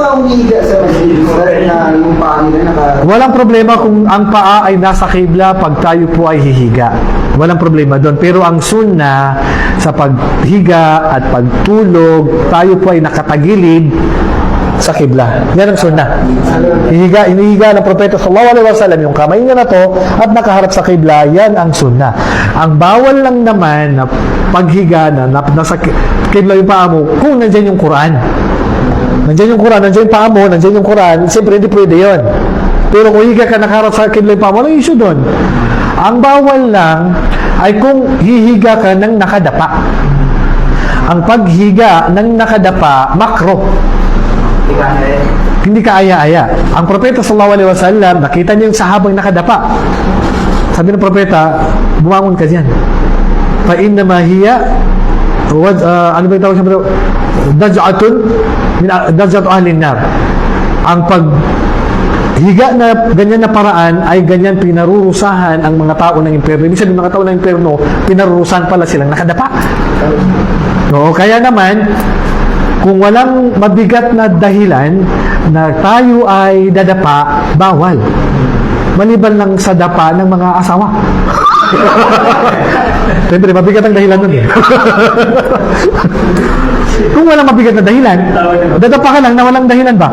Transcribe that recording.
ba umiiga sa masjid na yung paa nila Walang problema kung ang paa ay nasa kibla pag tayo po ay hihiga. Walang problema doon. Pero ang sunna sa paghiga at pagtulog, tayo po ay nakatagilid sa kibla. Yan ang sunna. Inihiga ng propeta sallallahu alaihi wasallam yung kamay niya na to at nakaharap sa kibla. Yan ang sunna. Ang bawal lang naman na paghiga na nasa kibla yung paa mo kung nandyan yung Quran. Nandiyan yung Quran, nandiyan yung paa mo, nandiyan yung Quran, siyempre hindi pwede yun. Pero kung higa ka nakaharap sa kibla yung paa mo, walang issue doon. Ang bawal lang ay kung hihiga ka ng nakadapa. Ang paghiga ng nakadapa, makro. Hindi ka aya-aya. Ang propeta sallallahu alaihi wasallam, nakita niya yung sahabang nakadapa. Sabi ng propeta, bumangon ka dyan. Fa innama hiya ano ba yung tawag siya? Dajjatu ahlin nar. Ang paghiga na ganyan na paraan ay ganyan pinarurusahan ang mga tao ng impyerno. Ibig sabihin, mga tao ng impyerno, pinarurusahan pala silang nakadapa. No, kaya naman, kung walang mabigat na dahilan na tayo ay dadapa, bawal. Maliban lang sa dapa ng mga asawa. Siyempre, mabigat ang dahilan nun eh. Kung walang mabigat na dahilan, dadapa ka lang na walang dahilan ba?